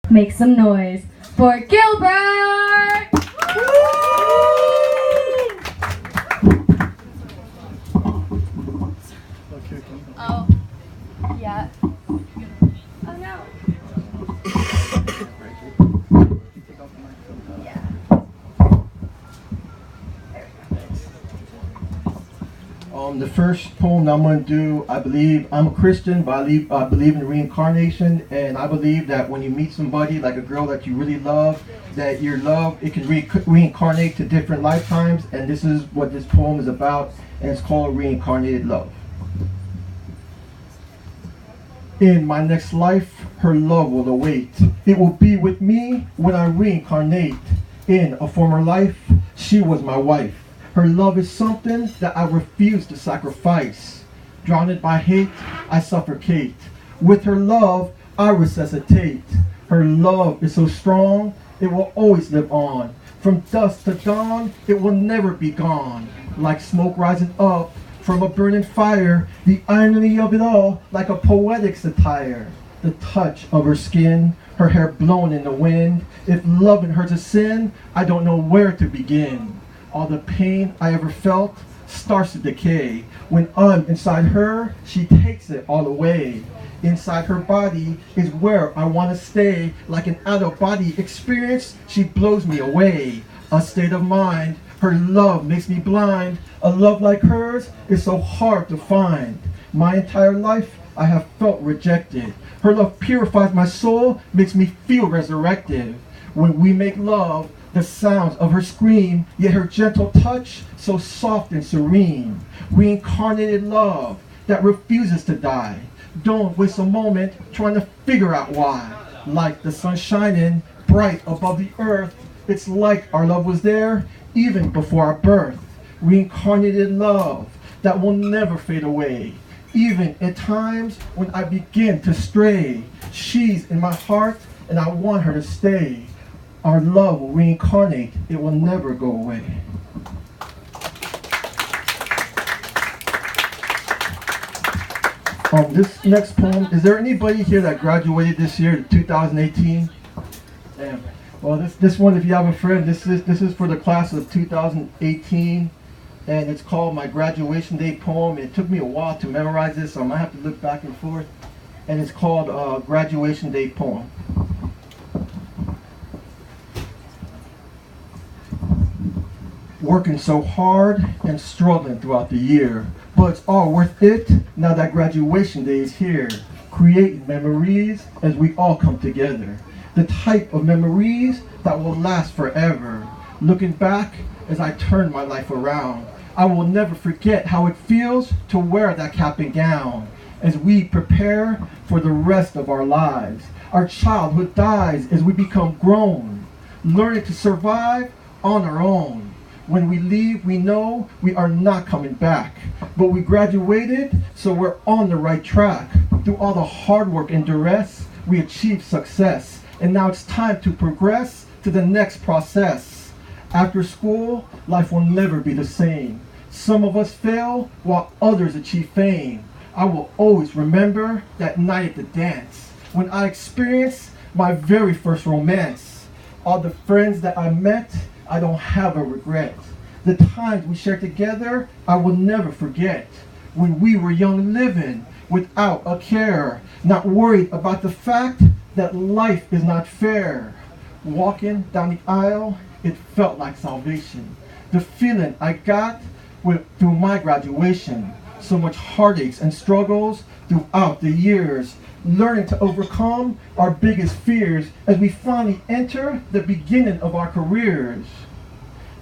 Make some noise for Gilbert! Oh, yeah. Oh no. Yeah. The first poem that I'm going to do, I believe, I'm a Christian, but I believe in reincarnation, and I believe that when you meet somebody, like a girl that you really love, that your love, it can reincarnate to different lifetimes, and this is what this poem is about, and it's called Reincarnated Love. In my next life, her love will await. It will be with me when I reincarnate. In a former life, she was my wife. Her love is something that I refuse to sacrifice. Drowned by hate, I suffocate. With her love, I resuscitate. Her love is so strong, it will always live on. From dusk to dawn, it will never be gone. Like smoke rising up from a burning fire, the irony of it all, like a poetic satire. The touch of her skin, her hair blown in the wind. If loving her's a sin, I don't know where to begin. All the pain I ever felt starts to decay. When I'm inside her, she takes it all away. Inside her body is where I want to stay. Like an out-of-body experience, she blows me away. A state of mind, her love makes me blind. A love like hers is so hard to find. My entire life, I have felt rejected. Her love purifies my soul, makes me feel resurrected. When we make love, the sounds of her scream, yet her gentle touch, so soft and serene. Reincarnated love that refuses to die. Don't waste a moment trying to figure out why. Like the sun shining bright above the earth, it's like our love was there even before our birth. Reincarnated love that will never fade away. Even at times when I begin to stray, she's in my heart and I want her to stay. Our love will reincarnate, it will never go away. This next poem, is there anybody here that graduated this year, 2018? Damn. Well, this one, if you have a friend, this is for the class of 2018, and it's called My Graduation Day Poem. It took me a while to memorize this, so I might have to look back and forth. And it's called Graduation Day Poem. Working so hard and struggling throughout the year, but it's all worth it now that graduation day is here. Creating memories as we all come together. The type of memories that will last forever. Looking back as I turn my life around, I will never forget how it feels to wear that cap and gown. As we prepare for the rest of our lives, our childhood dies as we become grown, learning to survive on our own. When we leave, we know we are not coming back. But we graduated, so we're on the right track. Through all the hard work and duress, we achieved success. And now it's time to progress to the next process. After school, life will never be the same. Some of us fail, while others achieve fame. I will always remember that night at the dance, when I experienced my very first romance. All the friends that I met, I don't have a regret. The times we shared together, I will never forget. When we were young living without a care, not worried about the fact that life is not fair. Walking down the aisle, it felt like salvation. The feeling I got through my graduation. So much heartaches and struggles throughout the years. Learning to overcome our biggest fears as we finally enter the beginning of our careers.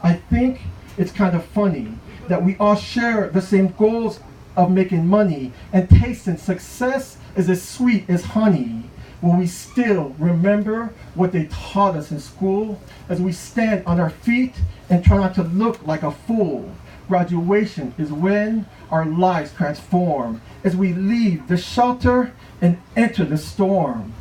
I think it's kind of funny that we all share the same goals of making money, and tasting success is as sweet as honey. Will we still remember what they taught us in school as we stand on our feet and try not to look like a fool? Graduation is when our lives transform as we leave the shelter and enter the storm.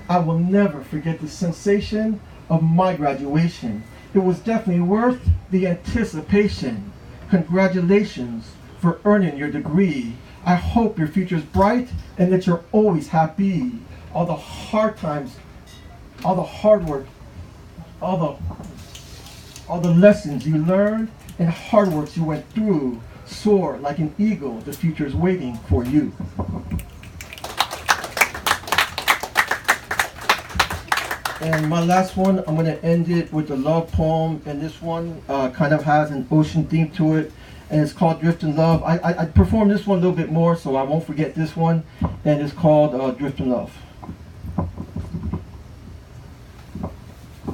I will never forget the sensation of my graduation. It was definitely worth the anticipation. Congratulations for earning your degree. I hope your future's bright and that you're always happy. all the hard times, all the hard work, all the lessons you learned and hard works you went through. Soar like an eagle, the future's waiting for you. And my last one, I'm going to end it with a love poem, and this one kind of has an ocean theme to it, and it's called Drift in Love. I performed this one a little bit more, so I won't forget this one, and it's called Drift in Love.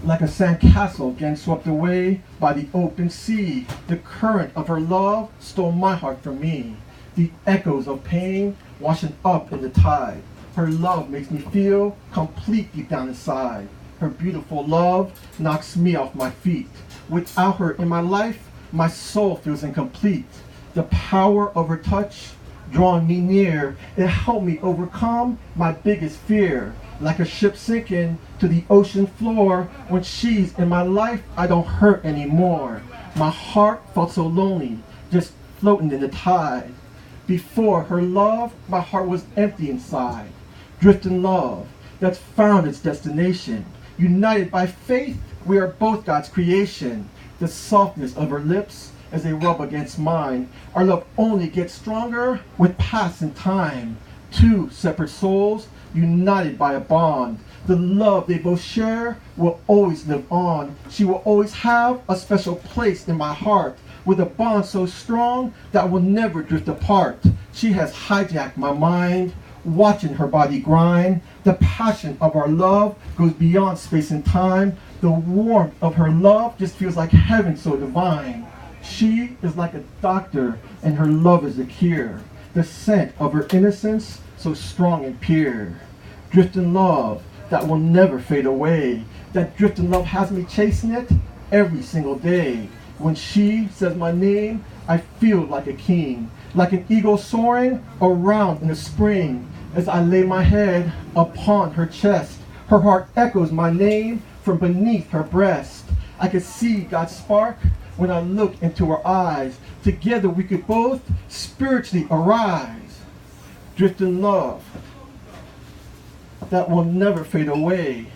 Like a sandcastle getting swept away by the open sea, the current of her love stole my heart from me. The echoes of pain washing up in the tide. Her love makes me feel complete deep down inside. Her beautiful love knocks me off my feet. Without her in my life, my soul feels incomplete. The power of her touch drawing me near, it helped me overcome my biggest fear. Like a ship sinking to the ocean floor, when she's in my life, I don't hurt anymore. My heart felt so lonely, just floating in the tide. Before her love, my heart was empty inside. Drift in love, that's found its destination. United by faith, we are both God's creation. The softness of her lips as they rub against mine. Our love only gets stronger with passing time. Two separate souls united by a bond. The love they both share will always live on. She will always have a special place in my heart, with a bond so strong that will never drift apart. She has hijacked my mind, watching her body grind. The passion of our love goes beyond space and time. The warmth of her love just feels like heaven so divine. She is like a doctor, and her love is a cure. The scent of her innocence so strong and pure. Drift in love that will never fade away. That drift in love has me chasing it every single day. When she says my name, I feel like a king, like an eagle soaring around in the spring. As I lay my head upon her chest, her heart echoes my name from beneath her breast. I could see God's spark when I look into her eyes. Together we could both spiritually arise. Drift in love that will never fade away.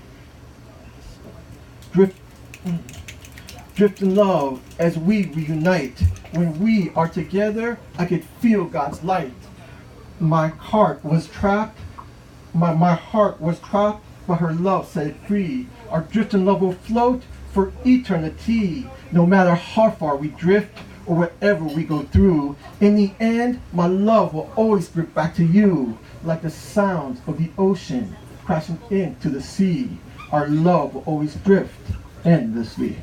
Drift in love as we reunite. When we are together, I could feel God's light. My heart was trapped. My heart was trapped, but her love set it free. Our drift in love will float for eternity. No matter how far we drift or whatever we go through, in the end, my love will always drift back to you. Like the sounds of the ocean crashing into the sea, our love will always drift endlessly.